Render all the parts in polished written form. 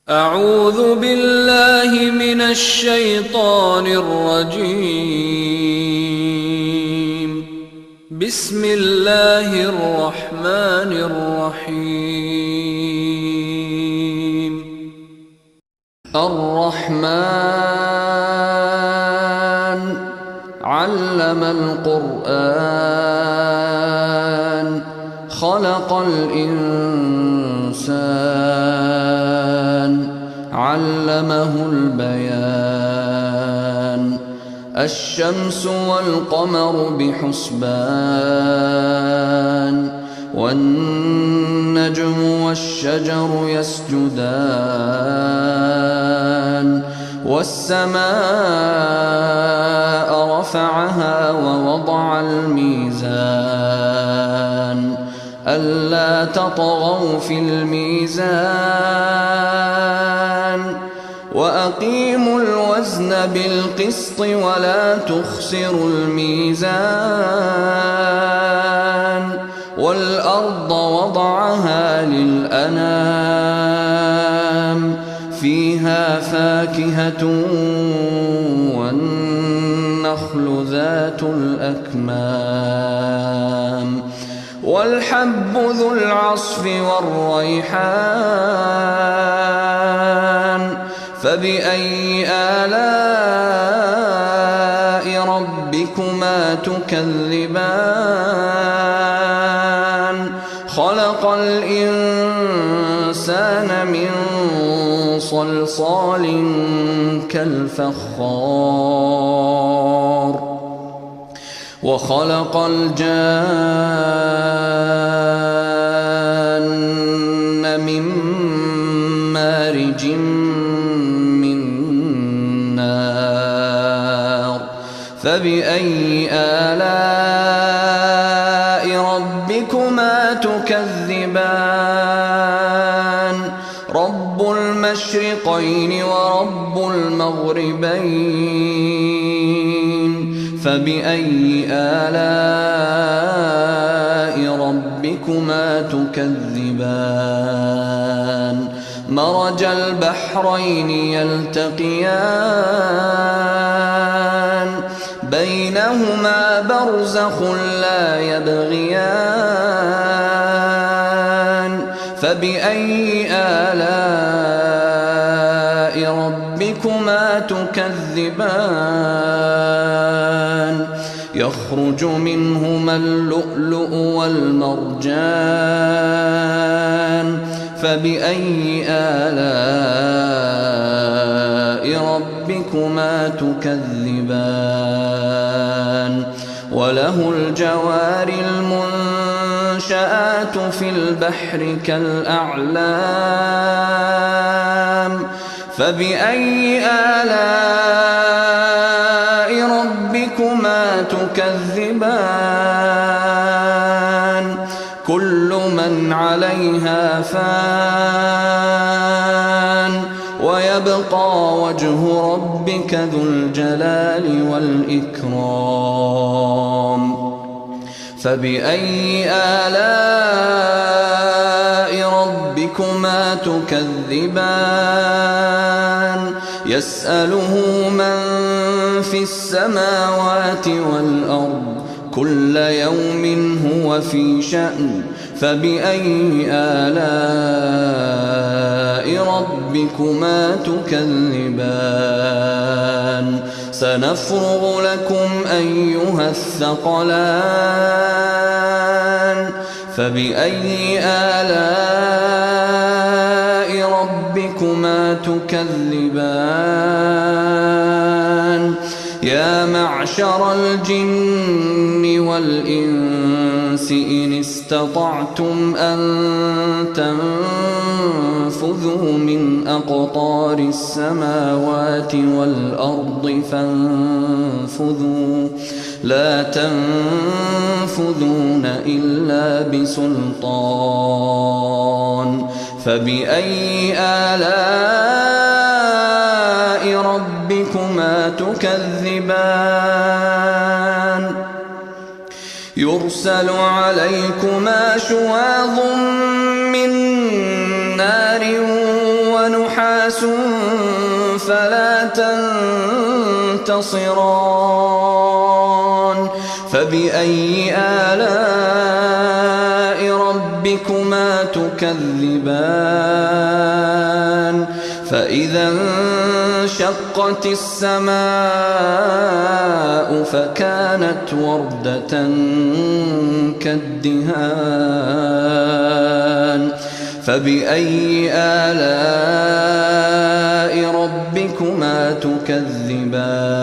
أعوذ بالله من الشيطان الرجيم. بسم الله الرحمن الرحيم. الرحمن علم القرآن خلق الإنسان علمه البيان الشمس والقمر بحسبان والنجم والشجر يسجدان والسماء رفعها ووضع الميزان ألا تطغوا في الميزان وأقيموا الوزن بالقسط ولا تخسروا الميزان والأرض وضعها للأنام فيها فاكهة والنخل ذات الأكمام والحب ذو العصف والريحان فبأي آلاء ربكما تكذبان خلق الإنسان من صلصال كالفخار وخلق الجان من مارج من نار فبأي آلاء ربكما تكذبان رب المشرقين ورب المغربين فبأي آلاء ربكما تكذبان مرج البحرين يلتقيان بينهما برزخ لا يبغيان فبأي آلاء ربكما تكذبان يخرج منهما اللؤلؤ والمرجان فبأي آلاء ربكما تكذبان وله الجوار المنشآت في البحر كالأعلام فبأي آلاء ربكما تكذبان كل من عليها فان ويبقى وجه ربك ذو الجلال والإكرام فبأي آلاء ربكما تكذبان يسأله من في السماوات والأرض كل يوم هو في شأن فبأي آلاء ربكما تكذبان سنفرغ لكم أيها الثقلان فبأي آلاء ربكما تكذبان يا معشر الجن والإنس إن استطعتم أن تنفذوا من أقطار السماوات والأرض فانفذوا لا تنفذون إلا بسلطان فبأي آلاء ربكما تكذبان يرسل عليكما شواظ من نار ونحاس فلا تنتصران فبأي آلاء ربكما تكذبان فإذا انشقت السماء فكانت وردة كالدهان فبأي آلاء ربكما تكذبان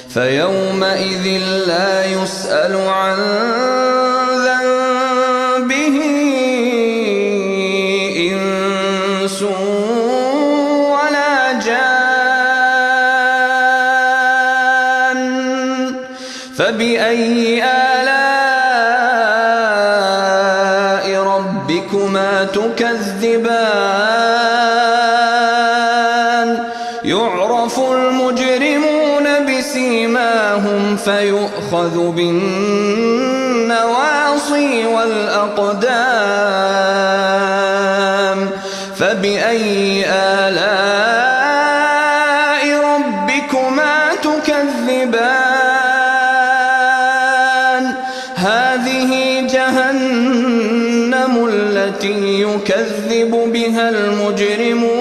فيومئذ لا يسأل عن ذنبه إنس ولا جان فبأي آلاء ربكما تكذبان يعرف المجرمون بسيماهم فيؤخذ بالنواصي والأقدام فبأي آلاء ربكما تكذبان هذه جهنم التي يكذب بها المجرمون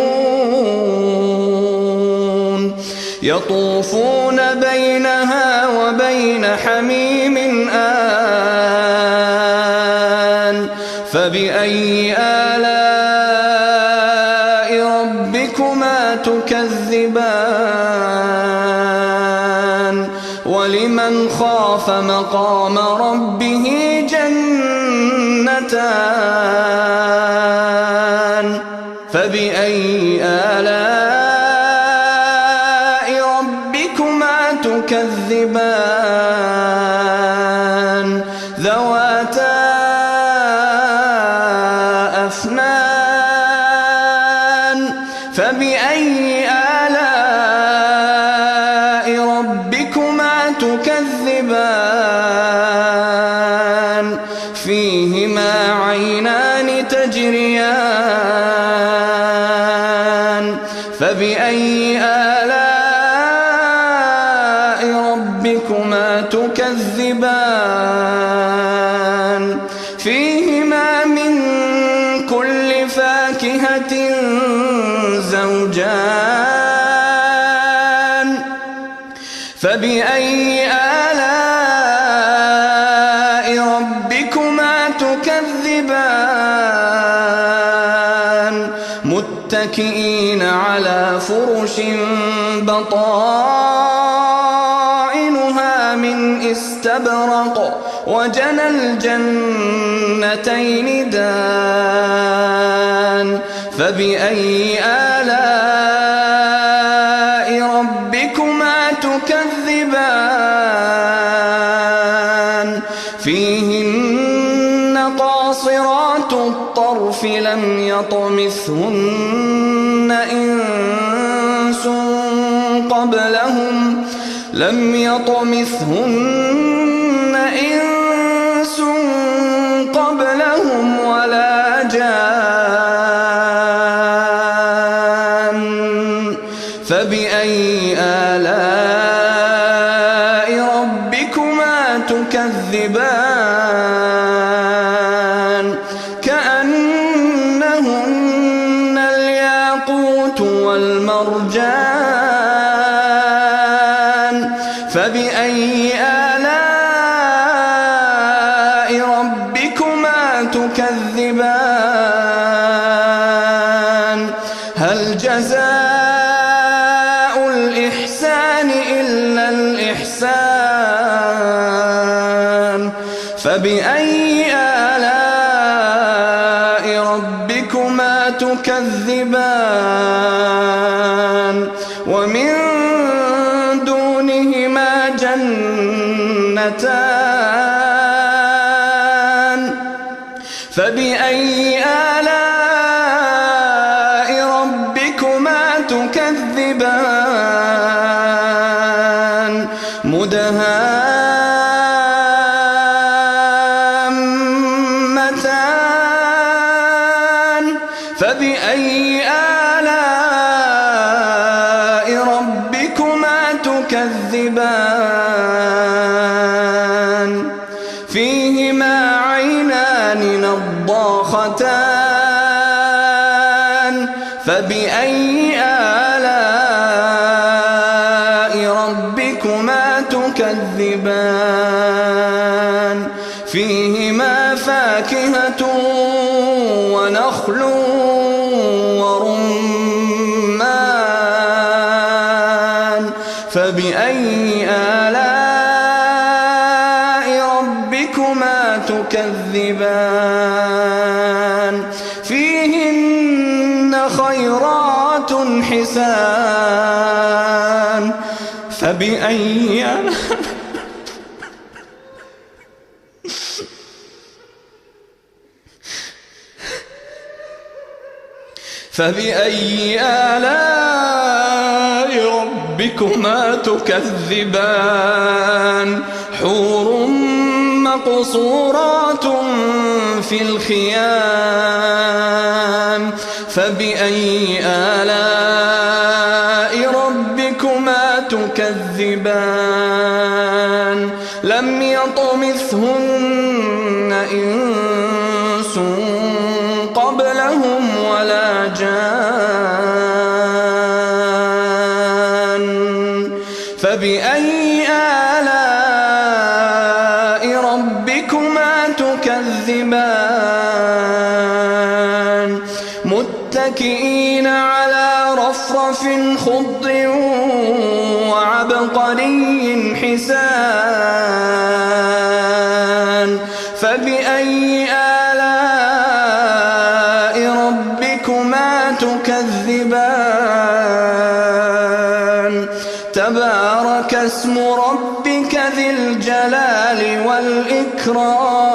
يطوفون بينها وبين حميم آن فبأي آلاء ربكما تكذبان ولمن خاف مقام ربه جنتان فبأي آلاء ربكما تكذبان ذواتا أفنان فبأي آلاء ربكما تكذبان فيهما عينان تجريان فبأي آلاء ربكما تكذبان فيهما من كل فاكهة زوجان فبأي آلاء ربكما تكذبان متكئين على فرش بطائنها من استبرق وجنى الجنتين دان فبأي آلاء ربكما تكذبان فيهن قاصرات الطرف لم يطمثهن إنس قبلهم ولا جان فبأي آلاء ربكما تكذبان كأنهن الياقوت والمرجان فبأي آلاء ربكما تكذبان هل جزاء الإحسان إلا الإحسان فبأي آلاء ربكما تكذبان ومن دونهما جنتان فبأي آلاء ربكما تكذبان مدهامتان فبأي تكذبان فيهما عينان نضاختان فبأي آلاء ربكما تكذبان فيهما فاكهة ونخل ورمان فبأي آلاء ربكما تكذبان فيهن خيرات حسان فبأي آلاء ربكما تكذبان حور مقصورات في الخيام فبأي آلاء ربكما تكذبان لم يطمثهن إنس قبلهم ولا جان فبأي آلاء ربكما تكذبان متكئين على رفرف خضر وعبقري حسان فبأي آلاء ربكما تكذبان تبارك اسم ربك ذي الجلال والإكرام